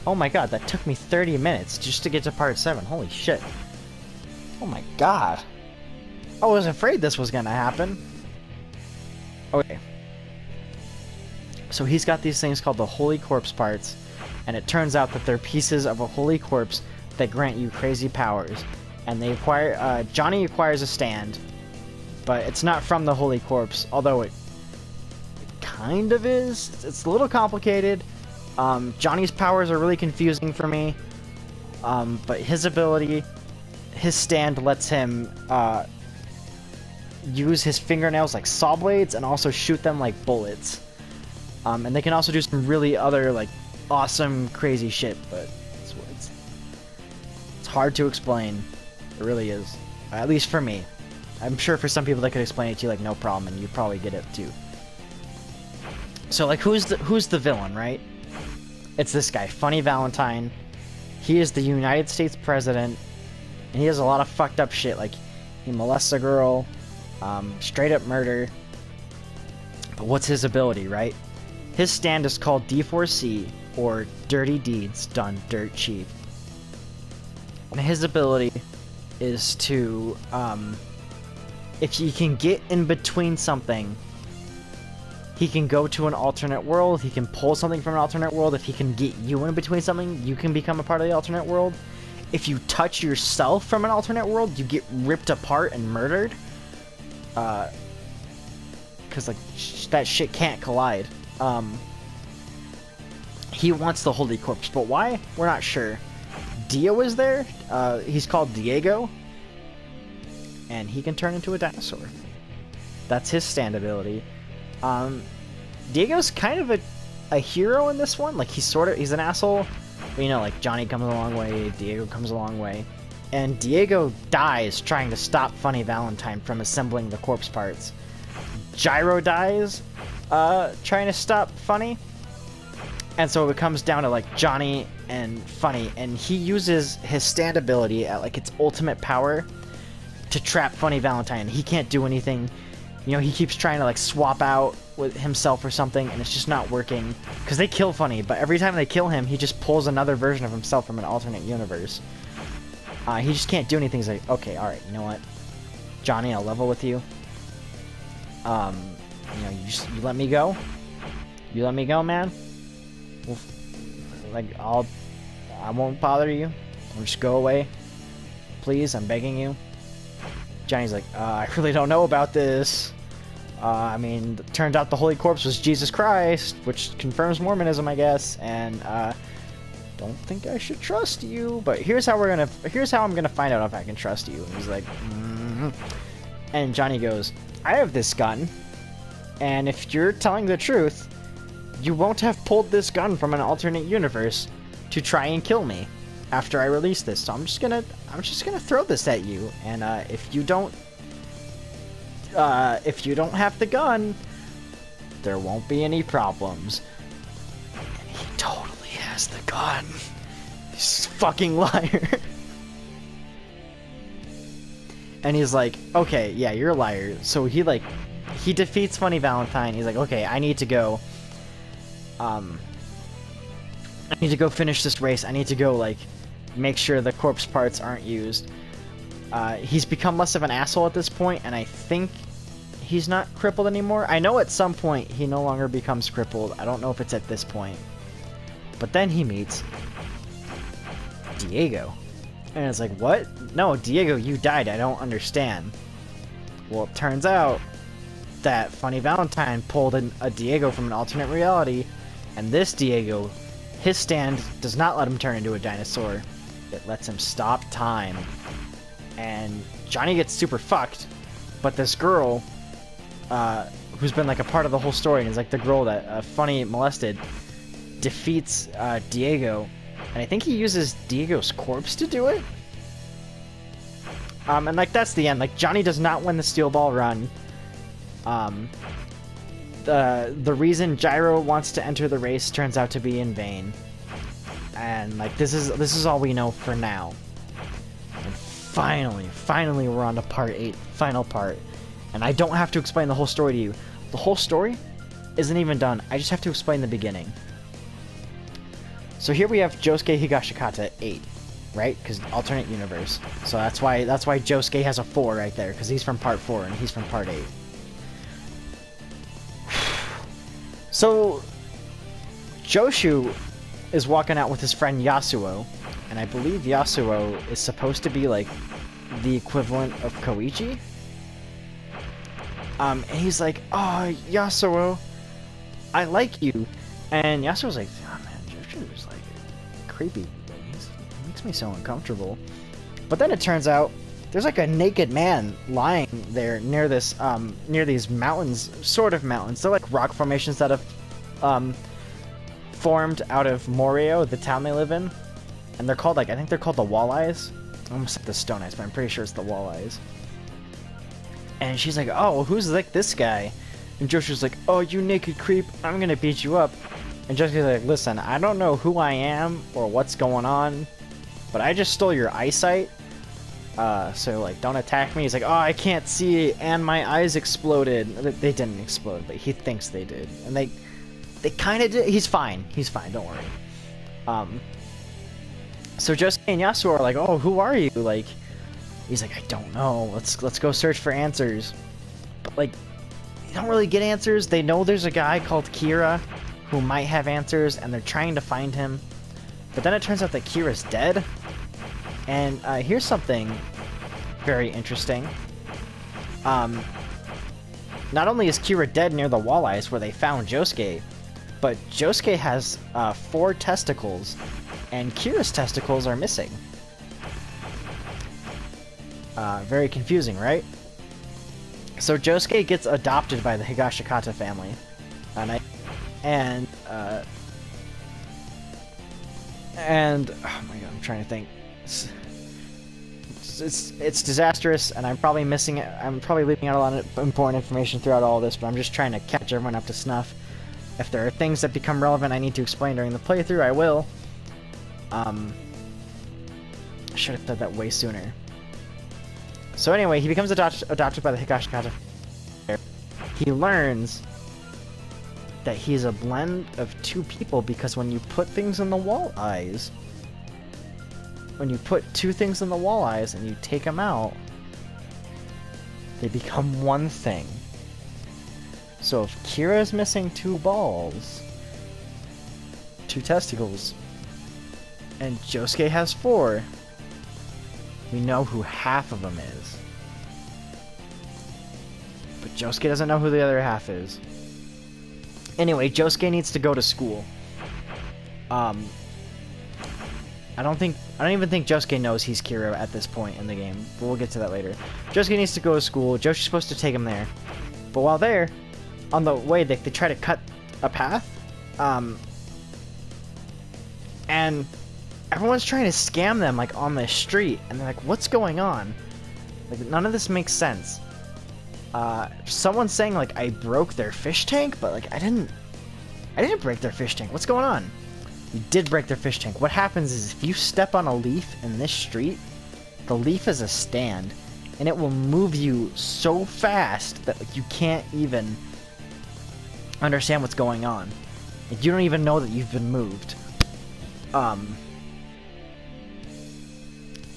Oh my god, that took me 30 minutes just to get to part 7. Holy shit. Oh my god. I was afraid this was gonna happen. Okay. So he's got these things called the Holy Corpse parts, and it turns out that they're pieces of a holy corpse that grant you crazy powers. And they acquire, Johnny acquires a stand, but it's not from the Holy Corpse, although it kind of is. It's a little complicated. Johnny's powers are really confusing for me, but his ability, his stand lets him use his fingernails like saw blades and also shoot them like bullets. And they can also do some really other like awesome crazy shit, but it's hard to explain. It really is, at least for me. I'm sure for some people that could explain it to you like no problem, and you'd probably get it too. So like, who's the villain, right? It's this guy, Funny Valentine. He is the United States president, and he has a lot of fucked up shit. Like, he molests a girl, straight up murder. But what's his ability, right? His stand is called D4C, or Dirty Deeds Done Dirt Cheap. And his ability is to, if he can get in between something, he can go to an alternate world, he can pull something from an alternate world. If he can get you in between something, you can become a part of the alternate world. If you touch yourself from an alternate world, you get ripped apart and murdered. Because, like, that shit can't collide. He wants the Holy Corpse, but why? We're not sure. Dio is there. He's called Diego. And he can turn into a dinosaur. That's his stand ability. Diego's kind of a hero in this one. Like, he's an asshole. But, you know, like, Johnny comes a long way, Diego comes a long way. And Diego dies trying to stop Funny Valentine from assembling the corpse parts. Gyro dies trying to stop Funny. And so it comes down to, like, Johnny and Funny. And he uses his stand ability at, like, its ultimate power to trap Funny Valentine. He can't do anything. You know, he keeps trying to, like, swap out with himself or something, and it's just not working. Because they kill Funny, but every time they kill him, he just pulls another version of himself from an alternate universe. He just can't do anything. He's like, okay, alright, you know what? Johnny, I'll level with you. You know, you let me go? You let me go, man? Well, like, I won't bother you. I'll just go away. Please, I'm begging you. Johnny's like, I really don't know about this. I mean, it turned out the Holy Corpse was Jesus Christ, which confirms Mormonism, I guess, and, don't think I should trust you, but here's how I'm gonna find out if I can trust you. And he's like, And Johnny goes, I have this gun, and if you're telling the truth, you won't have pulled this gun from an alternate universe to try and kill me after I release this. So I'm just gonna throw this at you, and if you don't have the gun, there won't be any problems. And he totally has the gun. He's a fucking liar. And he's like, okay, yeah, you're a liar. So he defeats Funny Valentine. He's like, okay, I need to go finish this race. I need to go, like, make sure the corpse parts aren't used. He's become less of an asshole at this point, and I think he's not crippled anymore. I know at some point he no longer becomes crippled. I don't know if it's at this point. But then he meets Diego. And it's like, what? No, Diego, you died. I don't understand. Well, it turns out that Funny Valentine pulled a Diego from an alternate reality, and this Diego, his stand does not let him turn into a dinosaur. It lets him stop time. And Johnny gets super fucked, but this girl, who's been, like, a part of the whole story, and is, like, the girl that Funny molested, defeats Diego, and I think he uses Diego's corpse to do it. And, like, that's the end. Like, Johnny does not win the Steel Ball run. The reason Gyro wants to enter the race turns out to be in vain. And, like, this is all we know for now. And finally we're on to part 8, final part. And I don't have to explain the whole story to you. The whole story isn't even done. I just have to explain the beginning. So here we have Josuke Higashikata 8, right? Because alternate universe. So that's why Josuke has a 4 right there, because he's from part 4 and he's from part 8. So Joshu is walking out with his friend Yasuo, and I believe Yasuo is supposed to be like the equivalent of Koichi. And he's like, "Oh, Yasuo, I like you," and Yasuo's like, "Oh man, Joshu's like creepy. He makes me so uncomfortable." But then it turns out there's like a naked man lying there near this near these mountains, sort of mountains. They're like rock formations that have formed out of Morio, the town they live in, and they're called, like, I think they're called the Walleyes. I almost said the Stone Eyes, but I'm pretty sure it's the Walleyes. And she's like, "Oh, who's like this guy?" And Joshu's like, "Oh, you naked creep, I'm gonna beat you up." And Joshu's like, "Listen, I don't know who I am or what's going on, but I just stole your eyesight. So like, don't attack me." He's like, "Oh, I can't see, and my eyes exploded." They didn't explode, but he thinks they did, and they kind of did. He's fine. He's fine. Don't worry. So Josuke and Yasuo are like, "Oh, who are you?" Like, he's like, "I don't know. Let's go search for answers." But like, they don't really get answers. They know there's a guy called Kira who might have answers, and they're trying to find him. But then it turns out that Kira's dead. And here's something very interesting. Not only is Kira dead near the Walleyes where they found Josuke, but Josuke has 4 testicles, and Kira's testicles are missing. Very confusing, right? So Josuke gets adopted by the Higashikata family, and oh my god, I'm trying to think. It's disastrous, and I'm probably missing it. I'm probably leaving out a lot of important information throughout all this, but I'm just trying to catch everyone up to snuff. If there are things that become relevant I need to explain during the playthrough, I will. I should have said that way sooner. So anyway, he becomes adopted by the Higashikata. He learns that he's a blend of 2 people, because when you put things in the Walleyes, when you put 2 things in the Walleyes and you take them out, they become one thing. So if Kira is missing 2 balls, 2 testicles, and Josuke has 4, we know who half of them is. But Josuke doesn't know who the other half is. Anyway, Josuke needs to go to school. I don't even think Josuke knows he's Kira at this point in the game, but we'll get to that later. Josuke needs to go to school. Joshu's supposed to take him there. But while there, on the way, they try to cut a path. And everyone's trying to scam them, like, on the street. And they're like, "What's going on?" Like, none of this makes sense. Someone's saying, like, I broke their fish tank, but, like, I didn't break their fish tank. What's going on? You did break their fish tank. What happens is, if you step on a leaf in this street, the leaf is a stand, and it will move you so fast that, like, you can't even understand what's going on. Like, you don't even know that you've been moved.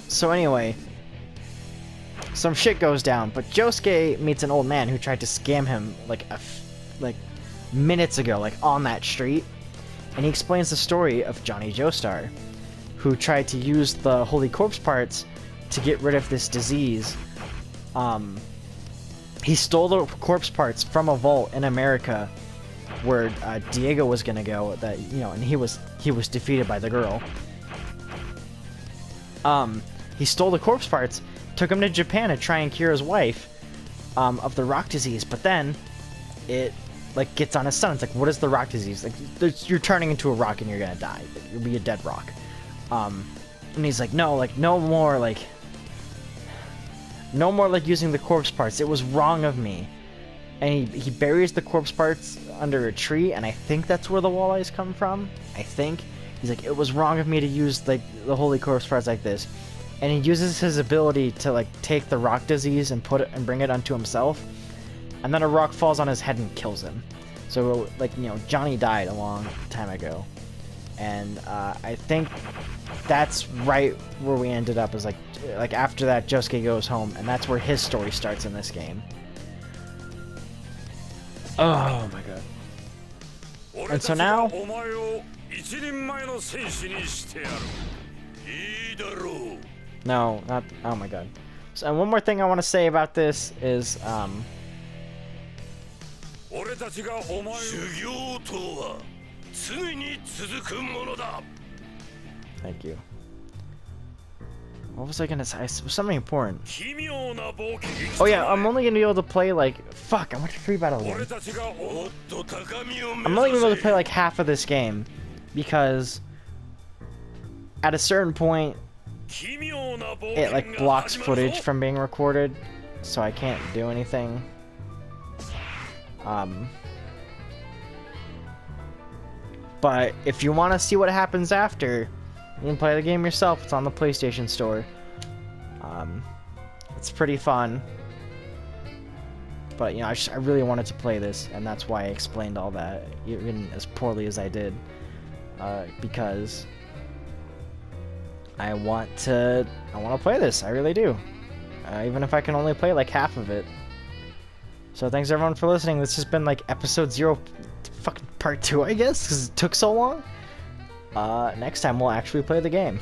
So anyway, some shit goes down, but Josuke meets an old man who tried to scam him like minutes ago, like on that street, and he explains the story of Johnny Joestar, who tried to use the holy corpse parts to get rid of this disease. He stole the corpse parts from a vault in America where Diego was gonna go, that, you know, and he was defeated by the girl. He stole the corpse parts, took him to Japan to try and cure his wife of the rock disease, but then it, like, gets on his son. It's like, what is the rock disease? Like, you're turning into a rock and you're gonna die. You'll be a dead rock. And he's like, no, like, no more, like, using the corpse parts. It was wrong of me. And he buries the corpse parts under a tree, and I think that's where the Walleyes come from. I think. He's like, it was wrong of me to use, like, the holy corpse parts like this. And he uses his ability to, like, take the rock disease and put it and bring it onto himself. And then a rock falls on his head and kills him. So, like, you know, Johnny died a long time ago. And I think that's right where we ended up, is like after that Josuke goes home, and that's where his story starts in this game. Oh my god. And so now no, not, oh my god. So, and one more thing I want to say about this is thank you. What was I gonna say? Something important. Oh yeah, I'm only gonna be able to play like, fuck, I went to free battle again. I'm only gonna be able to play like half of this game because at a certain point it like blocks footage from being recorded, so I can't do anything. But if you want to see what happens after, you can play the game yourself. It's on the PlayStation Store. It's pretty fun. But, you know, I really wanted to play this, and that's why I explained all that, even as poorly as I did. Because I want to play this. I really do. Even if I can only play like half of it. So thanks everyone for listening. This has been like episode 0, fucking part 2, I guess, because it took so long. Next time we'll actually play the game.